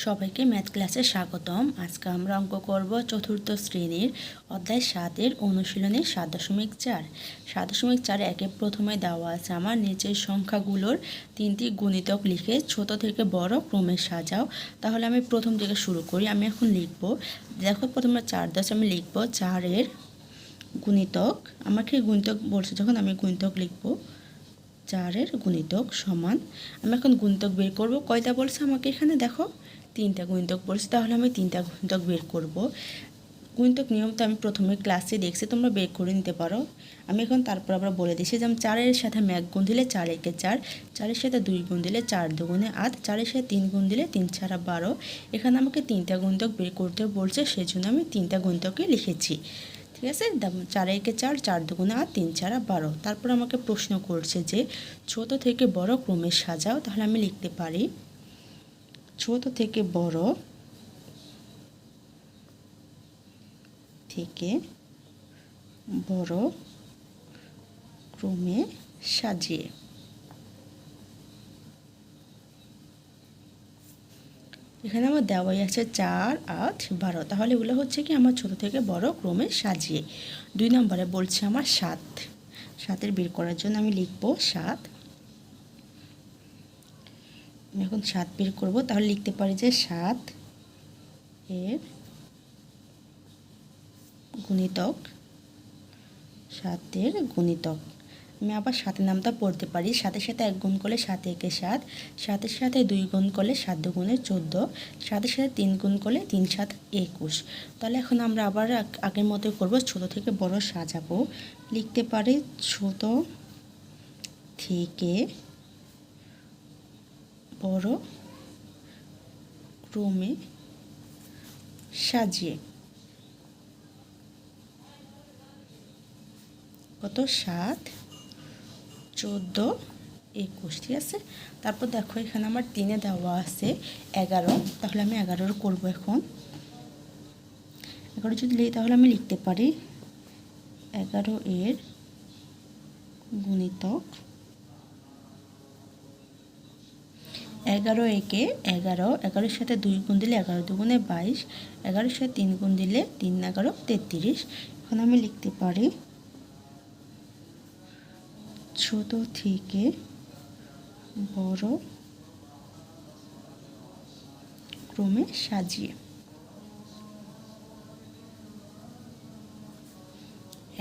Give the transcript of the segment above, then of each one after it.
সবাইকে ম্যাথ ক্লাসে স্বাগতম। আজকে আমরা অঙ্ক করব চতুর্থ শ্রেণীর অধ্যায় 7-এর অনুশীলনী 7.4। 7.4 একে প্রথমে দেওয়া আছে আমার নিচের সংখ্যাগুলোর তিনটি গুণিতক লিখে ছোট থেকে বড় ক্রমে সাজাও। তাহলে আমি প্রথম থেকে শুরু করি। আমি এখন লিখব, দেখো প্রথমে 4 দাস আমি লিখব 4-এর গুণিতক। আমাকে গুণিতক বলছে যখন আমি গুণিতক লিখব 4-এর গুণিতক সমান। আমি এখন গুণিতক বের করব। কয়টা বলছে আমাকে এখানে দেখো 3টা গুণিতক বলছে, তাহলে আমি 3টা গুণিতক বের করব। গুণিতক নিয়ম তো আমি প্রথমে ক্লাসে দেখছি, তোমরা বের করে নিতে পারো। আমি এখন তারপর আবার বলে দিচ্ছি, যেমন 4-এর সাথে আমি 1 গুণ দিলে 4 একে 4, 4-এর সাথে 2 গুণ দিলে 4 দুগুণে 8, 4-এর সাথে 3 গুণ দিলে 3 4 12। এখানে আমাকে 3টা গুণিতক বের করতে বলছে, সেজন্য আমি 3টা গুণিতকে লিখেছি। ঠিক আছে, 4 একে 4, 4 দুগুণে 8, 3 4 12। তারপর আমাকে প্রশ্ন করছে যে ছোট থেকে বড় ক্রমে সাজাও। তাহলে আমি লিখতে পারি ছোট থেকে বড় ক্রমে সাজিয়ে। এখানে আমার দেওয়াই আছে 4 8 12। তাহলে এগুলো হচ্ছে কি আমার ছোট থেকে বড় ক্রমে সাজিয়ে। 2 নম্বরে বলছে আমার 7-এর বের করার জন্য আমি লিখব 7। আমি এখন 7 বের করব। তাহলে লিখতে পারি যে 7-এর গুণিতক। 7-এর গুণিতক আমি আবার 7-এর নামটা পড়তে পারি। 7-এর সাথে 1 গুণ করলে 7 একে 7, 7-এর সাথে 2 গুণ করলে 7 দুগুণে 14, 7-এর সাথে 3 গুণ করলে 3 7 21। তাহলে এখন আমরা আবার আগের মতোই করব, ছোট থেকে বড় সাজাবো। লিখতে পারি ছোট থেকে বড় ক্রমে সাজিয়ে। কত 7 14 21। ঠিক আছে, তারপর দেখো এখানে আমার 3-এ দেওয়া আছে 11। তাহলে আমি 11 করব। এখন 11 যদি লিখি তাহলে আমি লিখতে পারি 11-এর গুণিতক। 11 একে 11, 11-এর সাথে 2 গুণ দিলে 11 দুগুণে 22, 11-এর সাথে 3 গুণ দিলে 3 11 33। এখন আমি লিখতে পারি ছোট থেকে বড় ক্রমে সাজিয়ে।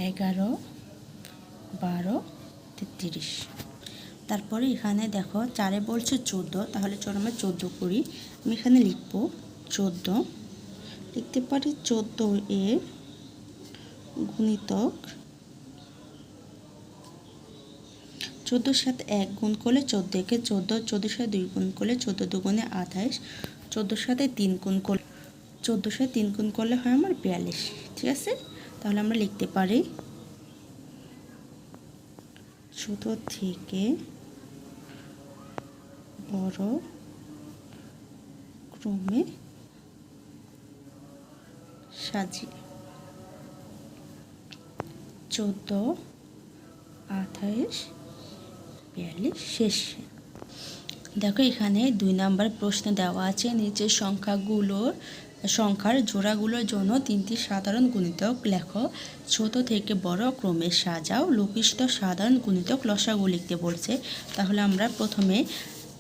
11 12 33। তারপরে এখানে দেখো 4-এ বলছে 14। তাহলে চলো আমরা 14 করি। আমি এখানে লিখব 14। লিখতে পারি 14-এর গুণিতক। 14-এর সাথে 1 গুণ করলে 14 একে 14, 14-এর সাথে 2 গুণ করলে 14 দুগুণে 28, 14-এর সাথে 3 গুণ করলে 14-এর সাথে 3 গুণ করলে হয় আমার 42। ঠিক আছে, তাহলে আমরা লিখতে পারি ছোট থেকে বড় ক্রমে সাজিয়ে। 14 28 42 শেষ। দেখো এখানে 2 নম্বর প্রশ্ন দেওয়া আছে, নিচের সংখ্যার জোড়াগুলোর জন্য 3টি সাধারণ গুণিতক লেখো, ছোট থেকে বড় ক্রমে সাজাও। লোপিষ্ট সাধারণ গুণিতক লসাগু লিখতে বলছে। তাহলে আমরা প্রথমে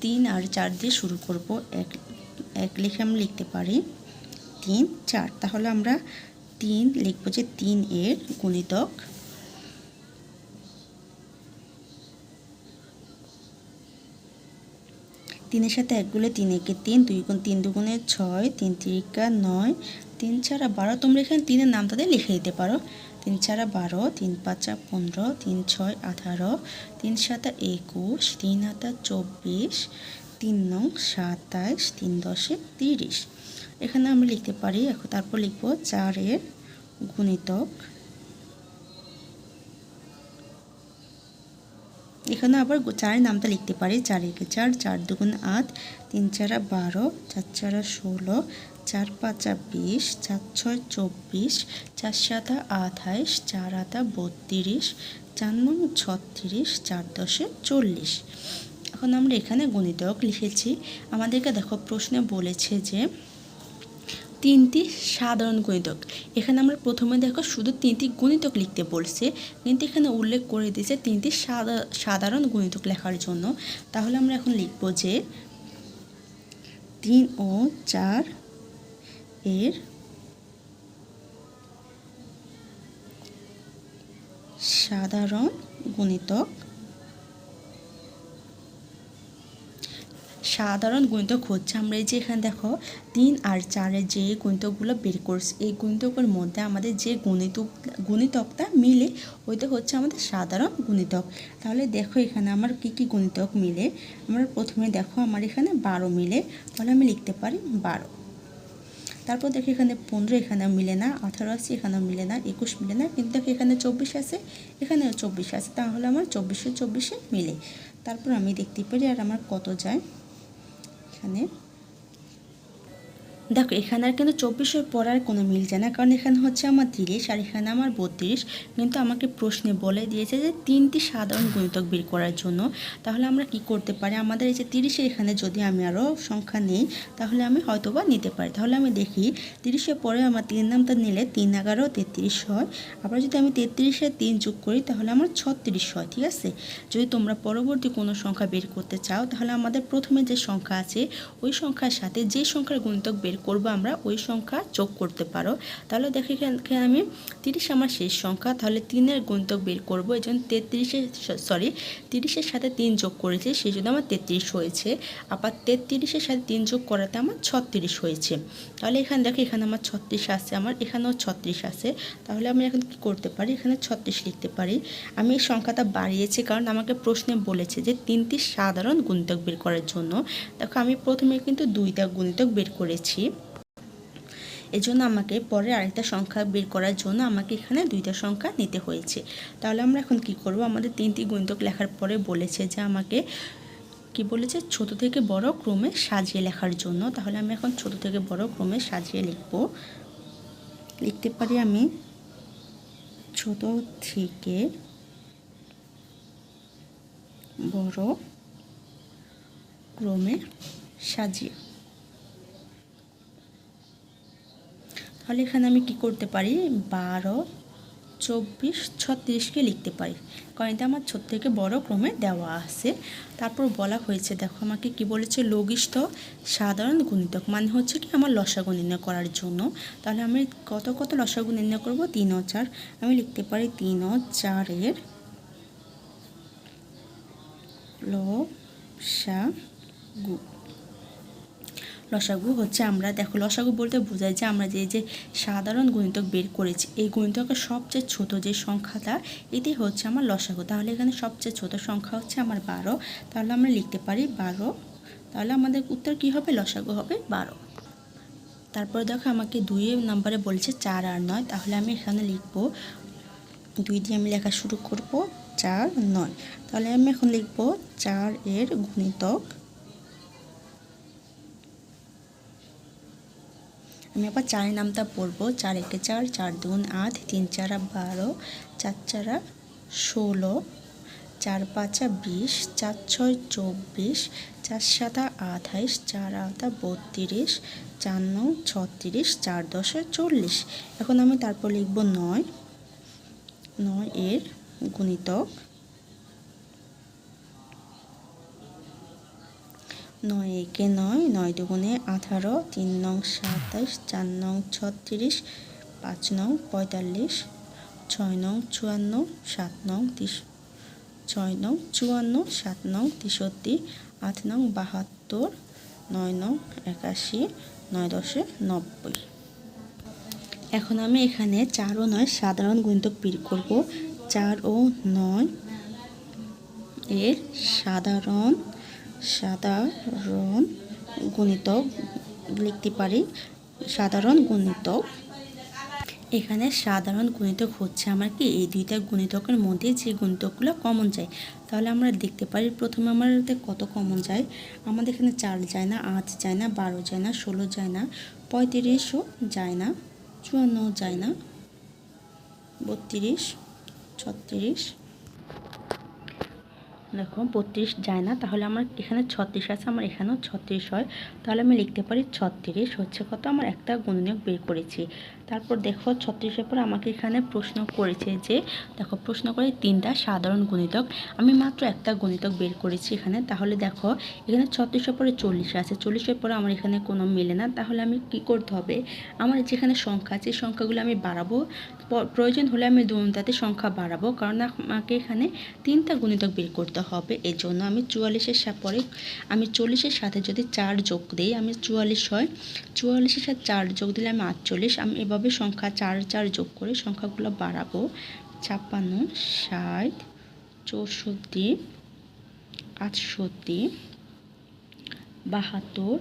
3 আর 4 দিয়ে শুরু করব। এক লিখে আমরা লিখতে পারি 3 4। তাহলে আমরা 3 লিখব যে 3-এর গুণিতক। 3-এর সাথে 1 গুণে 3 একে 3, 2 গুণ 3 দুগুণে 6, 3 3 9, 3 4 12। তোমরা এখানে 3-এর নামটা দিয়ে লিখে দিতে পারো। 3 4 12, 3 5 15, 3 6 18, 3 7 21, 3 8 24, 3 9 27, 3 10 30। এখানে আমরা লিখতে পারি। এখন তারপর লিখব 4-এর গুণিতক। এখানে আবার 4-এর নামটা লিখতে পারি। 4 একে 4, 4 দুগুণে 8, 3 4 12, 4 4 16, 4 5 20, 4 6 24, 4 7 28, 4 8 32, 4 9 36, 4 10 40। এখন আমরা এখানে গুণিতক লিখেছি। আমাদেরকে দেখো প্রশ্নে বলেছে যে তিনটি সাধারণ গুণিতক। এখানে আমরা প্রথমে দেখো শুধু তিনটি গুণিতক লিখতে বলছে, কিন্তু এখানে উল্লেখ করে দিয়েছে তিনটি সাধারণ গুণিতক লেখার জন্য। তাহলে আমরা এখন লিখব যে 3 ও 4 এর সাধারণ গুণিতক। সাধারণ গুণিতক হচ্ছে, আমরা এই যে এখানে দেখো 3 আর 4-এর যে গুণিতকগুলো বের করছি, এই গুণিতকের মধ্যে আমাদের যে গুণিতকটা মিলে ওইটা হচ্ছে আমাদের সাধারণ গুণিতক। তাহলে দেখো এখানে আমার কি কি গুণিতক মিলে। আমরা প্রথমে দেখো আমার এখানে 12 মিলে, তাহলে আমি লিখতে পারি 12। তারপর দেখো এখানে 15 এখানেও মিলে না, 18 আছে এখানেও মিলে না, 21 মিলে না, কিন্তু দেখো এখানে 24 আছে, এখানেও 24 আছে, তাহলে আমার 24 মিলে। তারপর আমি দেখতে পারি আর আমার কত যায়। এখানে দেখো এখানে আর কিন্তু 24-এর পর আর কোনো মিল যায় না, কারণ এখানে হচ্ছে আমার 30 আর এখানে আমার 32, কিন্তু আমাকে প্রশ্নে বলে দিয়েছে যে তিনটি সাধারণ গুণিতক বের করার জন্য। তাহলে আমরা কি করতে পারি, আমাদের এই যে 30-এর এখানে যদি আমি আরও সংখ্যা নিই তাহলে আমি হয়তোবা নিতে পারি। তাহলে আমি দেখি 30-এর পরে আমার 3 নামটা নিলে 3 11 33 হয়। আবার যদি আমি 33-এ 3 যোগ করি তাহলে আমার 36 হয়। ঠিক আছে, যদি তোমরা পরবর্তী কোনো সংখ্যা বের করতে চাও তাহলে আমাদের প্রথমে যে সংখ্যা আছে ওই সংখ্যার সাথে যে সংখ্যার গুণিতক বের করব আমরা ওই সংখ্যা যোগ করতে পারো। তাহলে দেখো এখানে আমি 30 আমার শেষ সংখ্যা, তাহলে 3-এর গুণিতক বের করব, এই জন্য 30-এর সাথে 3 যোগ করেছি, সেই জন্য আমার 33 হয়েছে। আবার 33-এর সাথে 3 যোগ করাতে আমার 36 হয়েছে। তাহলে এখানে দেখো এখানে আমার 36 আছে, আমার এখানেও 36 আছে। তাহলে আমি এখন কি করতে পারি, এখানে 36 লিখতে পারি। আমি এই সংখ্যাটা বাড়িয়েছি কারণ আমাকে প্রশ্নে বলেছে যে তিনটি সাধারণ গুণিতক বের করার জন্য। দেখো আমি প্রথমে কিন্তু 2টা গুণিতক বের করেছি, এজন্য আমাকে পরে আরেকটা সংখ্যা বের করার জন্য আমাকে এখানে 2টা সংখ্যা নিতে হয়েছে। তাহলে আমরা এখন কি করব, আমাদের 3টি গুণিতক লেখার পরে বলেছে যে আমাকে কি বলেছে ছোট থেকে বড় ক্রমে সাজিয়ে লেখার জন্য। তাহলে আমি এখন ছোট থেকে বড় ক্রমে সাজিয়ে লিখতে পারি আমি ছোট থেকে বড় ক্রমে সাজিয়ে। তাহলে এখানে আমি কি করতে পারি, 12 24 36কে লিখতে পারি, কারণ এটা আমার ছোট থেকে বড় ক্রমে দেওয়া আছে। তারপর বলা হয়েছে দেখো আমাকে কি বলেছে, লঘিষ্ঠ সাধারণ গুণিতক মানে হচ্ছে কি আমার লসাগু নির্ণয় করার জন্য। তাহলে আমি কত লসাগু নির্ণয় করব, 3 ও 4। আমি লিখতে পারি 3 ও 4 এর লসাগু। লসাগু হচ্ছে, আমরা দেখো লসাগু বলতে বোঝায় যে আমরা যে সাধারণ গুণিতক বের করেছি এই গুণিতকের সবচেয়ে ছোট যে সংখ্যাটা এটাই হচ্ছে আমার লসাগু। তাহলে এখানে সবচেয়ে ছোট সংখ্যা হচ্ছে আমার 12, তাহলে আমরা লিখতে পারি 12। তাহলে আমাদের উত্তর কি হবে, লসাগু হবে 12। তারপরে দেখো আমাকে 2 নম্বরে বলেছে 4 আর 9, তাহলে আমি এখানে লিখব 2 দিয়ে আমি লেখা শুরু করব 4 9। তাহলে আমি এখন লিখব 4 এর গুণিতক। আমি আবার 4 নামটা পড়ব, 4 একে 4, 4 2 8, 3 4 12, 4 4 16, 4 5 20, 4 6 24, 4 7 28, 4 8 32, 4 9 36, 4 10 40। এখন আমি তারপর লিখব 9 এর গুণিতক। 9 একে 9, 9 দুগুণে 18, 3 9 27, 4 9 36, 5 9 45, 6 9 54, 7 9 6 9 54, 7 9 63, 8 9 72, 9 9 81, 9 10 90। এখন আমি এখানে 4 ও 9 সাধারণ গুণিতক বের করব। 4 ও 9 এর সাধারণ গুণিতক লিখতে পারি সাধারণ গুণিতক। এখানে সাধারণ গুণিতক হচ্ছে আমার কি এই 2টা গুণিতকের মধ্যে যে গুণিতকগুলো কমন যায়। তাহলে আমরা দেখতে পারি প্রথমে আমাদের কত কমন যায়, আমাদের এখানে 4 যায় না, 8 যায় না, 12 যায় না, 16 যায় না, 35ও যায় না, 54 যায় না, 32 36, দেখো 32 যায় না, তাহলে আমার এখানে 36 আছে, আমার এখানেও 36 হয়, তাহলে আমি লিখতে পারি 36 হচ্ছে কত, আমার একটা গুণনীয়ক বের করেছি। তারপর দেখো 36-এর পর আমাকে এখানে প্রশ্ন করেছে যে দেখো প্রশ্ন করে 3টা সাধারণ গুণিতক, আমি মাত্র একটা গুণিতক বের করেছি এখানে। তাহলে দেখো এখানে 36-এর পরে 40 আছে, 40-এর পরে আমার এখানে কোনো মিলে না, তাহলে আমি কি করতে হবে, আমার যেখানে সংখ্যা আছে সংখ্যাগুলো আমি বাড়াবো, প্রয়োজন হলে আমি দুটাতে সংখ্যা বাড়াবো, কারণ আমাকে এখানে 3টা গুণিতক বের করতে হবে। এই জন্য আমি 44-এর পরে আমি 40-এর সাথে যদি 4 যোগ দিই আমি 44 হয়, 44-এর সাথে 4 যোগ দিলে আমি 48, আমি এভাবে সংখ্যা 4 4 যোগ করে সংখ্যাগুলো বাড়াবো। 56, 60, 64, 68, 72,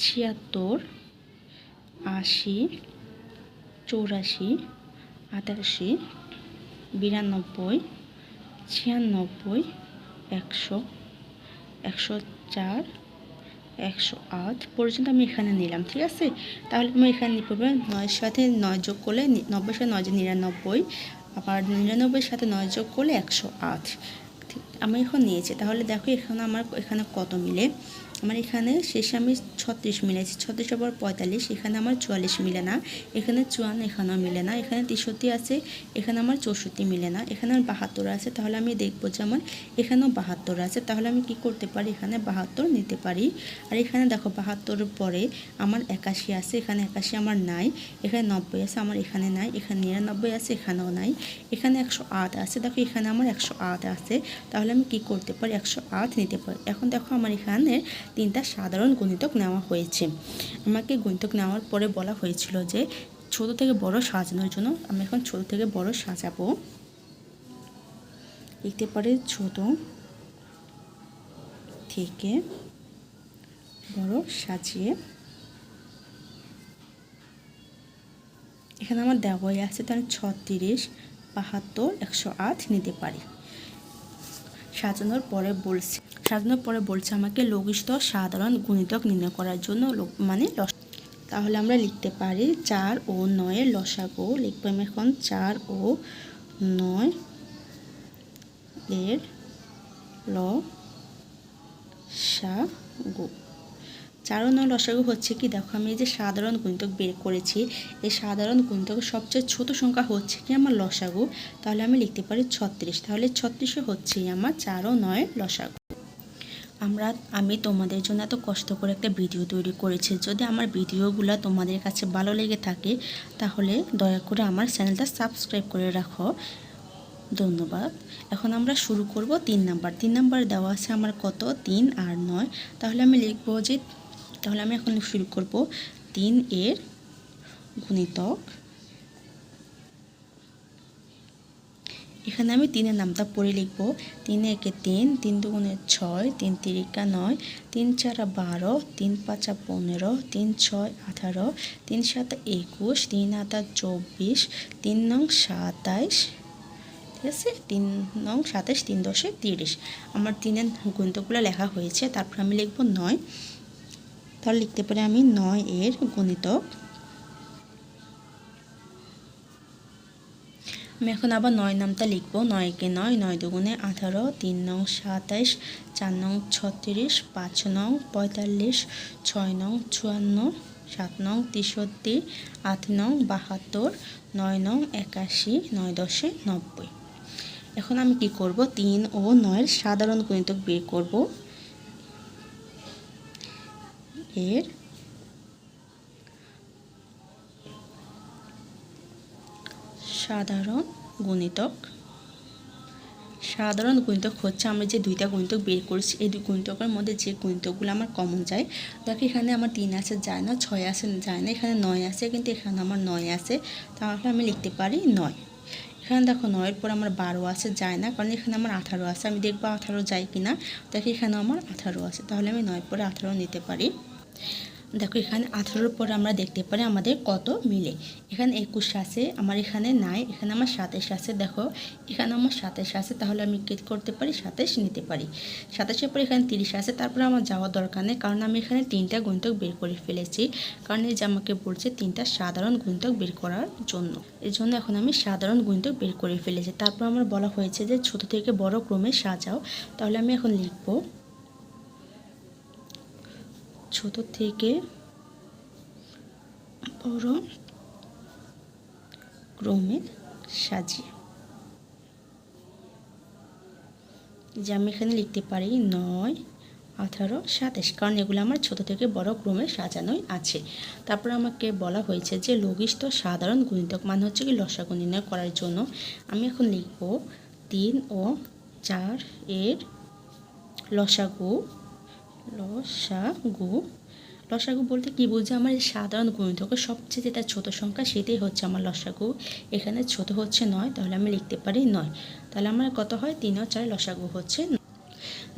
76, 80, 84, 88, 92, 96, 100, 104, 108 পর্যন্ত আমি এখানে নিলাম। ঠিক আছে, তাহলে আমি এখানে নিয়ে 9-এর সাথে 9 যোগ করলে 90-এর সাথে 9 99, আবার 99-এর সাথে 9 যোগ করলে 108 আমি এখন নিয়েছি। তাহলে দেখো এখানে আমার এখানে কত মিলে, আমার এখানে শেষে আমি 36 মিলেছি, 36-এর পর 45, এখানে আমার 44 মিলে না, এখানে 54 এখানেও মিলে না, এখানে 63 আছে, এখানে আমার 64 মিলে না, এখানে আমার 72 আছে, তাহলে আমি দেখবো যে আমার এখানেও 72 আছে, তাহলে আমি কি করতে পারি, এখানে 72 নিতে পারি। আর এখানে দেখো 72-এর পরে আমার 81 আছে, এখানে 81 আমার নাই, এখানে 90 আছে, আমার এখানে নাই, এখানে 99 আছে, এখানেও নাই, এখানে 108 আছে, দেখো এখানে আমার 108 আছে, তাহলে আমি কি করতে পারি, 108 নিতে পারি। এখন দেখো আমার এখানে 3টা সাধারণ গুণিতক নেওয়া হয়েছে। আমাকে গুণিতক নেওয়ার পরে বলা হয়েছিল যে ছোট থেকে বড় সাজানোর জন্য, আমি এখন ছোট থেকে বড় সাজাবো। লিখতে পারি ছোট থেকে বড় সাজিয়ে, এখানে আমার দেওয়াই আছে, তাহলে 36, 72, 108 নিতে পারি। সাজানোর পরে বলছে আমাকে লঘিষ্ঠ সাধারণ গুণিতক নির্ণয় করার জন্য তাহলে আমরা লিখতে পারি 4 ও 9 এর লসাগু। লিখবো আমি এখন 4 ও 9 এর লসাগু। 4 ও 9 লসাগু হচ্ছে কি, দেখো আমি এই যে সাধারণ গুণিতক বের করেছি, এই সাধারণ গুণিতকের সবচেয়ে ছোট সংখ্যা হচ্ছে কি আমার লসাগু, তাহলে আমি লিখতে পারি 36, তাহলে 36 হচ্ছে আমার 4 ও 9 এর লসাগু। আমি তোমাদের জন্য এত কষ্ট করে একটা ভিডিও তৈরি করেছি, যদি আমার ভিডিওগুলো তোমাদের কাছে ভালো লেগে থাকে তাহলে দয়া করে আমার চ্যানেলটা সাবস্ক্রাইব করে রাখো। ধন্যবাদ। এখন আমরা শুরু করব 3 নাম্বার। 3 নাম্বার দেওয়া আছে আমার কত, 3 আর 9, তাহলে আমি লিখব যে তাহলে আমি এখন শুরু করব 3 এর গুণিতক। এখানে আমি 3 এর নামটা পড়ে লিখব। 3 একে 3, 3 দুগুণে 6, 3 তিরিকা 9, 3 চারা 12, 3 পাঁচা 15, 3 6 18, 3 সাতা 21, 3 আটা 24, 3 নং 27, ঠিক আছে, 3 নং 27, 3 দশে 30। আমার 3 এর গুণিতকগুলো লেখা হয়েছে, তারপর আমি লিখব 9, তাহলে লিখতে পারি আমি 9 এর গুণিতক। আমি এখন আবার 9 নামটা লিখবো। 9 কে 9, 9 দুগুণে 18, 3 নং 27, 4 নং 36, 5 নং 45, 6 নং 54, 7 নং 63, 8 নং 72, 9 নং 81, 9 দশে 90। এখন আমি কি করব, 3 ও 9 এর সাধারণ গুণিতক বের করব। এর সাধারণ গুণিতক হচ্ছে আমরা যে 2টা গুণিতক বের করেছি, এই 2 গুণিতকের মধ্যে যে গুণিতকগুলো আমার কমন যায়। দেখো এখানে আমার 3 আছে, যায় না, 6 আছে, যায় না, এখানে 9 আছে, কিন্তু এখানে আমার 9 আছে, তাহলে আমি লিখতে পারি 9। এখানে দেখো 9 এর পর আমার 12 আছে, যায় না, কারণ এখানে আমার 18 আছে, আমি দেখবো 18 যায় কিনা। দেখো এখানে আমার 18 আছে, তাহলে আমি 9 পরে 18 নিতে পারি। দেখো এখানে 18-র পরে আমরা দেখতে পারি আমাদের কত মিলে। এখানে 21 আছে, আমার এখানে নাই, এখানে আমার 27 আছে। দেখো এখানে আমার 27 আছে, তাহলে আমি কি করতে পারি 27 নিতে পারি। 27-এর পরে এখানে 30 আছে, তারপরে আমার যাওয়ার দরকার নেই, কারণ আমি এখানে 3টা গুণিতক বের করে ফেলেছি। কারণ এই যে আমাকে বলছে 3টা সাধারণ গুণিতক বের করার জন্য, এর জন্য এখন আমি সাধারণ গুণিতক বের করে ফেলেছি। তারপর আমার বলা হয়েছে যে ছোট থেকে বড় ক্রমে সাজাও। তাহলে আমি এখন লিখব ছোট থেকে বড় ক্রমে সাজিয়ে। যে আমি এখানে লিখতে পারি 9, 18, 27, কারণ এগুলো আমার ছোট থেকে বড় ক্রমে সাজানোই আছে। তারপর আমাকে বলা হয়েছে যে লঘিষ্ঠ সাধারণ গুণিতক মানে হচ্ছে কি লসাগু নির্ণয় করার জন্য আমি এখন লিখব 3 ও 4 এর লসাগু। লসাগু বলতে কি বুঝি, আমার এই সাধারণ গুণিতকের সবচেয়ে যেটা ছোট সংখ্যা সেটাই হচ্ছে আমার লসাগু। এখানে ছোট হচ্ছে 9, তাহলে আমি লিখতে পারি 9। তাহলে আমার কত হয় 3 ও 4 লসাগু হচ্ছে।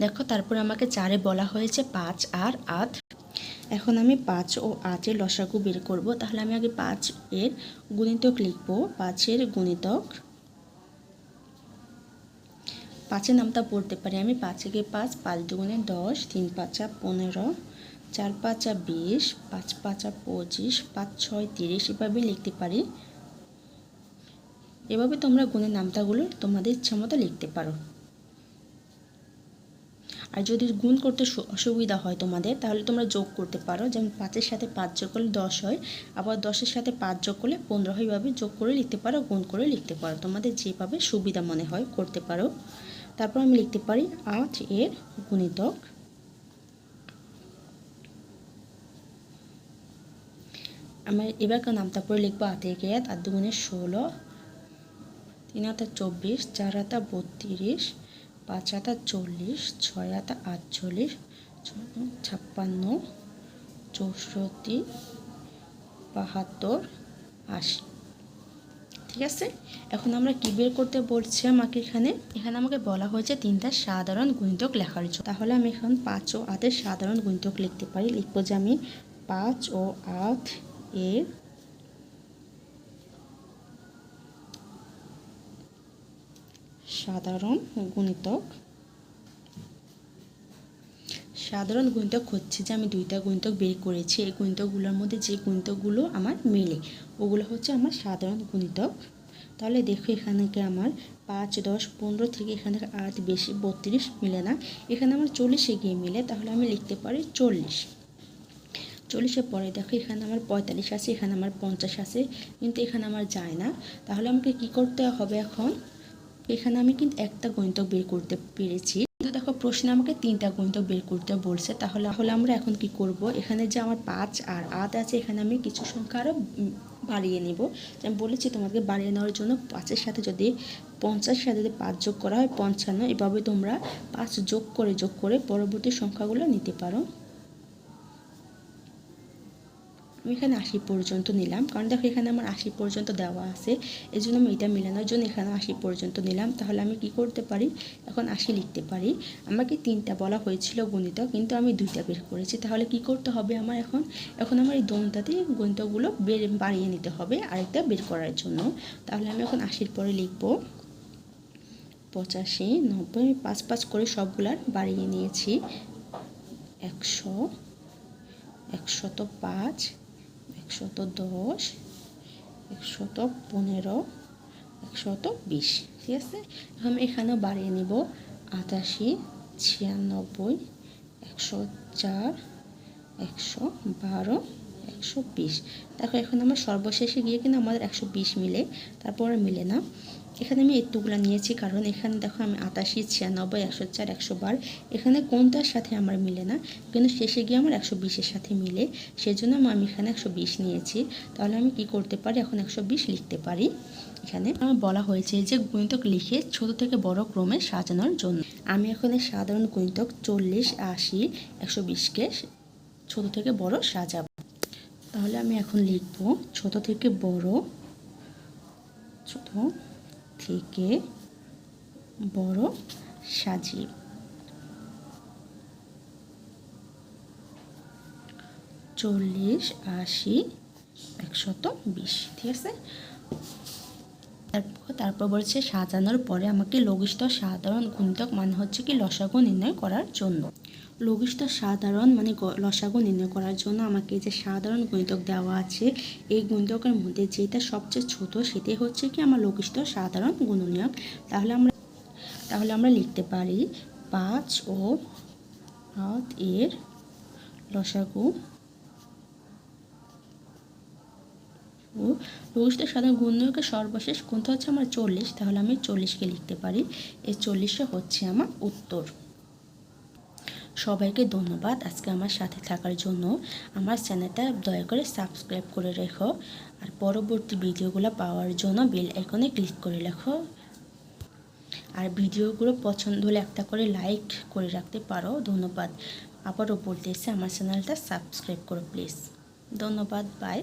দেখো তারপর আমাকে 4-এ বলা হয়েছে 5 আর 8। এখন আমি 5 ও 8-এর লসাগু বের করব। তাহলে আমি আগে 5 এর গুণিতক লিখব। 5 এর গুণিতক, 5-এর নামটা পড়তে পারি আমি 5 একে 5, 5 দুগুণে 10, 3 5 15, 4 5 20, 5 5 25, 5 6 30, এভাবে লিখতে পারি। এভাবে তোমরা গুণের নামতাগুলো তোমাদের ইচ্ছা মতো লিখতে পারো। আর যদি গুণ করতে অসুবিধা হয় তোমাদের, তাহলে তোমরা যোগ করতে পারো। যেমন 5-এর সাথে 5 যোগ করলে 10 হয়, আবার 10-এর সাথে 5 যোগ করলে 15 হয়। এভাবে যোগ করে লিখতে পারো, গুণ করে লিখতে পারো, তোমাদের যেভাবে সুবিধা মনে হয় করতে পারো। তারপর আমি লিখতে পারি 8 এর গুণিতক। আমার এবার নামতা পরে লিখবো 8 একে 8, 8 দুগুণে 16, 3 হাতা 24, 4 হাতা 32, 5 হাতা 40, 6 হাতা 48, 56, 64, 72, 80। ঠিক আছে, এখন আমরা কি বের করতে বলছি আমাকে এখানে আমাকে বলা হয়েছে 3টা সাধারণ গুণিতক লেখার জন্য। তাহলে আমি এখন 5 ও 8-এর সাধারণ গুণিতক লিখতে পারি। লিখবো যে আমি 5 ও 8 এর সাধারণ গুণিতক। সাধারণ গুণিতক হচ্ছে যে আমি 2টা গুণিতক বের করেছি, এই গুণিতকগুলোর মধ্যে যে গুণিতকগুলো আমার মেলে ওগুলো হচ্ছে আমার সাধারণ গুণিতক। তাহলে দেখো এখানে আমার 5, 10, 15 থেকে এখানে 8 বেশি 32 মিলে না, এখানে আমার 40-এ গিয়ে মিলে। তাহলে আমি লিখতে পারি 40। 40-এর পরে দেখো এখানে আমার 45 আছে, এখানে আমার 50 আছে, কিন্তু এখানে আমার যায় না। তাহলে আমাকে কি করতে হবে এখন, এখানে আমি কিন্তু একটা গুণিতক বের করতে পেরেছি, কিন্তু দেখো প্রশ্নে আমাকে 3টা গুণিতক বের করতে বলছে। তাহলে আমরা এখন কি করব, এখানে যে আমার 5 আর 8 আছে, এখানে আমি কিছু সংখ্যা আরও বাড়িয়ে নেব। আমি বলেছি তোমাকে বাড়িয়ে নেওয়ার জন্য 5-এর সাথে যদি 50-এর সাথে যদি 5 যোগ করা হয় 55, এভাবে তোমরা 5 যোগ করে পরবর্তী সংখ্যাগুলো নিতে পারো। আমি এখানে 80 পর্যন্ত নিলাম, কারণ দেখো এখানে আমার 80 পর্যন্ত দেওয়া আছে, এই জন্য আমি এটা মেলানোর জন্য এখানে 80 পর্যন্ত নিলাম। তাহলে আমি কি করতে পারি, এখন 80 লিখতে পারি। আমাকে 3টা বলা হয়েছিল গণিতক, কিন্তু আমি 2টা বের করেছি। তাহলে কি করতে হবে আমার এখন আমার এই দোনটাতে গণিতকগুলো বাড়িয়ে নিতে হবে আরেকটা বের করার জন্য। তাহলে আমি এখন 80-র পরে লিখব 85, 90, আমি 5 5 করে সবগুলার বাড়িয়ে নিয়েছি। 100, 105, 110, 115, 120। ঠিক আছে, এখন আমি এখানেও বাড়িয়ে নিব 88, 96, 104, 112, 120। দেখো এখন আমার সর্বশেষে গিয়ে কিন্তু আমাদের 120 মিলে, তারপরে মিলে না। এখানে আমি এতগুলো নিয়েছি কারণ এখানে দেখো আমি 88, 96, 104, 112 এখানে কোনটার সাথে আমার মিলে না, কিন্তু শেষে গিয়ে আমার 120-এর সাথে মিলে, সেজন্য আমি এখানে 120 নিয়েছি। তাহলে আমি কি করতে পারি, এখন 120 লিখতে পারি। এখানে আমার বলা হয়েছে যে গুণিতক লিখে ছোট থেকে বড় ক্রমে সাজানোর জন্য। আমি এখন সাধারণ গুণিতক 40, 80, 120-কে ছোট থেকে বড় সাজাবো। তাহলে আমি এখন লিখব ছোট থেকে বড় সাজিয়ে। 40, 80, 120, ঠিক আছে। তারপর বলছে সাজানোর পরে আমাকে লঘিষ্ঠ সাধারণ গুণিতক মানে হচ্ছে কি লসাগু নির্ণয় করার জন্য। লঘিষ্ঠ সাধারণ মানে লসাগু নির্ণয় করার জন্য আমাকে যে সাধারণ গুণিতক দেওয়া আছে, এই গুণিতকের মধ্যে যেটা সবচেয়ে ছোট সেটাই হচ্ছে কি আমার লঘিষ্ঠ সাধারণ গুণনীয়ক। তাহলে আমরা লিখতে পারি 5 ও 7 এর লসাগু ও লঘিষ্ঠ সাধারণ গুণনীয়কের সর্বশেষ কোনটা হচ্ছে আমার 40, তাহলে আমি 40কে লিখতে পারি। এই 40 হচ্ছে আমার উত্তর। সবাইকে ধন্যবাদ আজকে আমার সাথে থাকার জন্য। আমার চ্যানেলটা দয়া করে সাবস্ক্রাইব করে রেখো, আর পরবর্তী ভিডিওগুলো পাওয়ার জন্য বেল আইকনে ক্লিক করে রাখো। আর ভিডিওগুলো পছন্দ হলে একটা করে লাইক করে রাখতে পারো। ধন্যবাদ। আবারও বলতেছি আমার চ্যানেলটা সাবস্ক্রাইব করো প্লিজ। ধন্যবাদ, বাই।